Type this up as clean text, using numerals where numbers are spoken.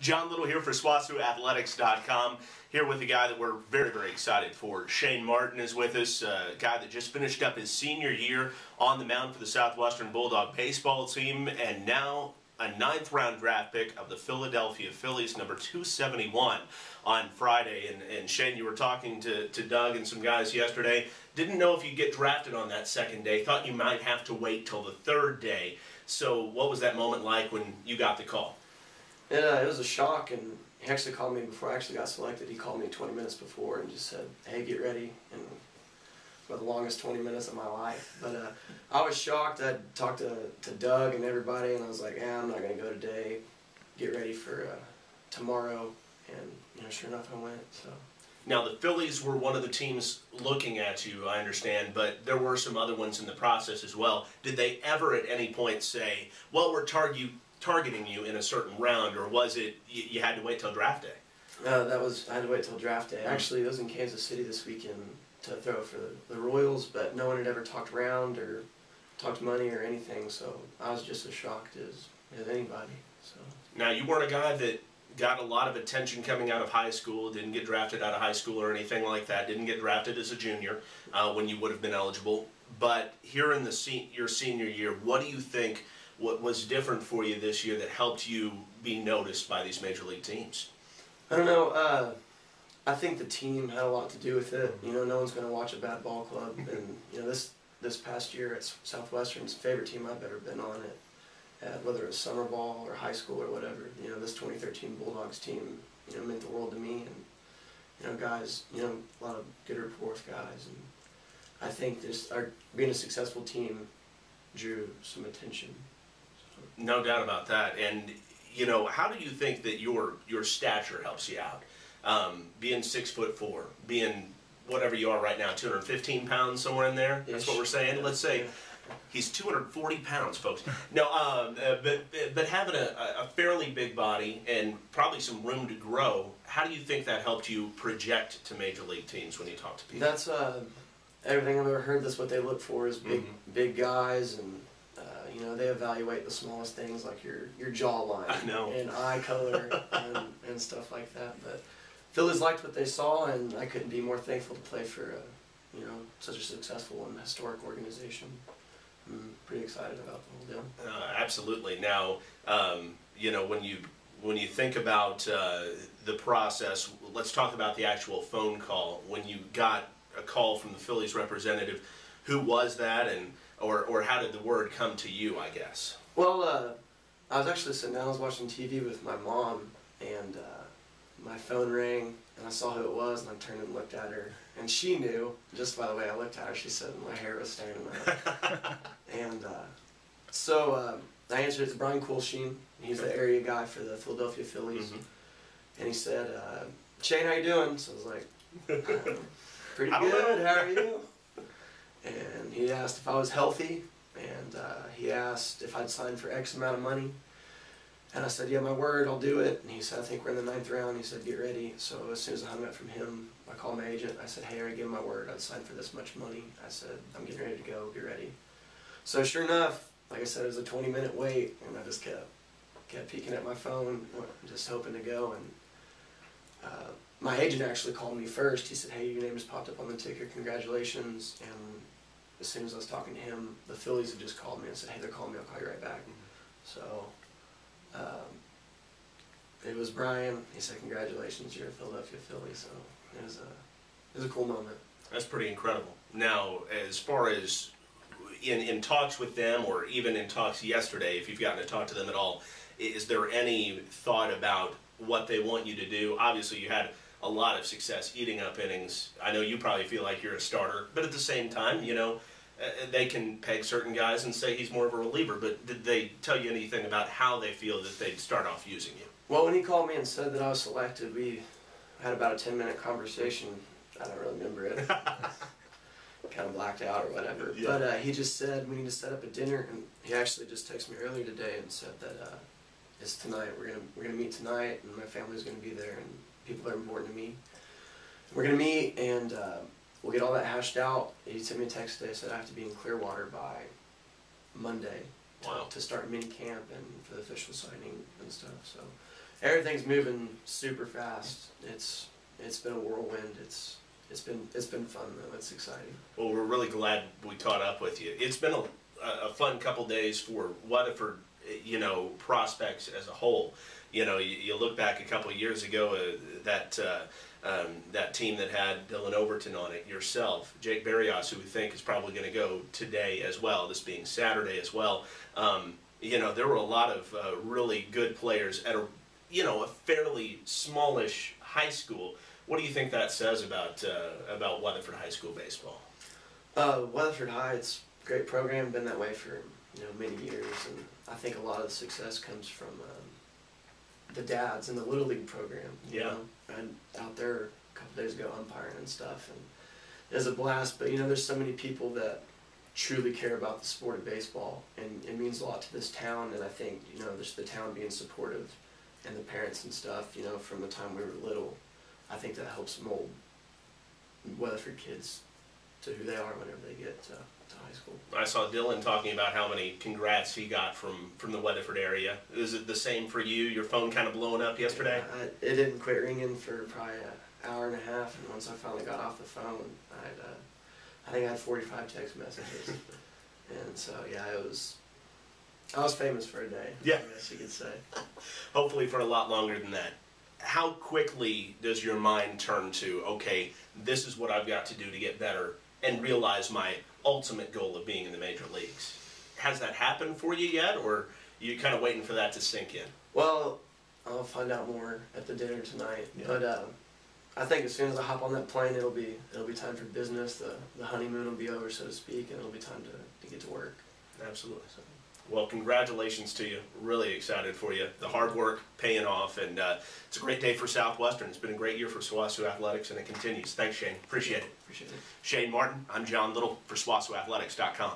John Liddle here for SWOSUathletics.com, here with a guy that we're very, very excited for. Shane Martin is with us, a guy that just finished up his senior year on the mound for the Southwestern Bulldog baseball team, and now a 9th-round draft pick of the Philadelphia Phillies, number 271 on Friday. And Shane, you were talking to Doug and some guys yesterday. Didn't know if you'd get drafted on that second day. Thought you might have to wait till the third day. So what was that moment like when you got the call? It was a shock, and he actually called me before I actually got selected. He called me 20 minutes before and just said, "Hey, get ready." And for the longest 20 minutes of my life. But I was shocked. I talked to Doug and everybody, and I was like, I'm not going to go today. Get ready for tomorrow. And sure enough, I went. So. Now, the Phillies were one of the teams looking at you, I understand, but there were some other ones in the process as well. Did they ever at any point say, well, we're targeting you in a certain round, or was it you had to wait till draft day? I had to wait till draft day. Actually, I was in Kansas City this weekend to throw for the Royals, but no one had ever talked round or talked money or anything, so I was just as shocked as anybody. So. Now, you weren't a guy that got a lot of attention coming out of high school, didn't get drafted out of high school or anything like that, didn't get drafted as a junior when you would have been eligible, but here in your senior year, what do you think what was different for you this year that helped you be noticed by these major league teams? I don't know. I think the team had a lot to do with it. No one's going to watch a bad ball club, and this past year it's Southwestern's favorite team I've ever been on it. Whether it was summer ball or high school or whatever, this 2013 Bulldogs team, meant the world to me, and guys, a lot of good rapport with guys, and I think being a successful team drew some attention. So. No doubt about that. And how do you think that your stature helps you out? Being 6'4", being whatever you are right now, 215 pounds, somewhere in there. That's what we're saying. Yeah. Let's say. He's 240 pounds, folks. No, but having a fairly big body and probably some room to grow, how do you think that helped you project to major league teams when you talk to people? That's everything I've ever heard. That's what they look for is big guys, and they evaluate the smallest things like your jawline and eye color and stuff like that. But Phillies liked what they saw, and I couldn't be more thankful to play for such a successful and historic organization. I'm pretty excited about the whole deal. Absolutely. Now, when you think about the process, let's talk about the actual phone call. When you got a call from the Phillies representative, who was that, or how did the word come to you, I guess? Well, I was actually sitting down, I was watching TV with my mom, and my phone rang, and I saw who it was, and I turned and looked at her. And she knew, just by the way I looked at her. She said my hair was standing up. And so I answered, it's Brian Coolsheen. He's the area guy for the Philadelphia Phillies. And he said, Shane, how you doing? So I was like, pretty good, how are you? And he asked if I was healthy, and he asked if I'd sign for X amount of money. And I said, yeah, my word, I'll do it. And he said, I think we're in the 9th round. He said, get ready. So as soon as I hung up from him, I called my agent. I said, hey, I already gave him my word. I'd sign for this much money. I said, I'm getting ready to go. Get ready. So sure enough, like I said, it was a 20-minute wait, and I just kept peeking at my phone, just hoping to go. And my agent actually called me first. He said, hey, your name just popped up on the ticket. Congratulations. And as soon as I was talking to him, the Phillies had just called me and said, hey, they're calling me. I'll call you right back. So it was Brian. He said, congratulations, you're a Philadelphia Philly. So it was a cool moment. That's pretty incredible. Now, as far as in talks with them, or even in talks yesterday, if you've gotten to talk to them at all, is there any thought about what they want you to do? Obviously, you had a lot of success eating up innings. I know you probably feel like you're a starter, but at the same time, they can peg certain guys and say he's more of a reliever, but did they tell you anything about how they feel that they'd start off using you? Well, when he called me and said that I was selected, we had about a 10-minute conversation. I don't really remember it. Kind of blacked out or whatever. Yeah. But he just said we need to set up a dinner, and he actually just texted me earlier today and said that it's tonight. We're gonna meet tonight, and my family's gonna be there, and people that are important to me. We're gonna meet, and we'll get all that hashed out. He sent me a text today, said I have to be in Clearwater by Monday to start mini camp and for the official signing and stuff. So everything's moving super fast. It's been a whirlwind. It's been fun though. It's exciting. Well, we're really glad we caught up with you. It's been a fun couple days for Weatherford, prospects as a whole. You look back a couple of years ago, that team that had Dylan Overton on it, yourself, Jake Berrios, who we think is probably going to go today as well, this being Saturday as well. There were a lot of really good players at a fairly smallish high school. What do you think that says about Weatherford High School baseball? Weatherford High, it's a great program, been that way for many years, and I think a lot of the success comes from the dads in the Little League program. Yeah. And out there a couple days ago umpiring and stuff, and it was a blast. But there's so many people that truly care about the sport of baseball, and it means a lot to this town. And I think just the town being supportive, and the parents and stuff, from the time we were little, I think that helps mold Weatherford kids to who they are whenever they get to high school. I saw Dylan talking about how many congrats he got from the Weatherford area. Is it the same for you? Your phone kind of blowing up yesterday? Yeah, it didn't quit ringing for probably an hour and a half, and once I finally got off the phone, I think I had 45 text messages. And so, yeah, I was famous for a day, yeah, I guess you could say. Hopefully for a lot longer than that. How quickly does your mind turn to, okay, this is what I've got to do to get better and realize my ultimate goal of being in the major leagues? Has that happened for you yet, or are you kind of waiting for that to sink in? Well, I'll find out more at the dinner tonight. Yeah. But I think as soon as I hop on that plane, it'll be time for business. The honeymoon will be over, so to speak, and it'll be time to get to work. Absolutely. Well, congratulations to you. Really excited for you. The hard work paying off, and it's a great day for Southwestern. It's been a great year for SWOSU Athletics, and it continues. Thanks, Shane. Appreciate it. Appreciate it. Shane Martin, I'm John Liddle for SWOSUathletics.com.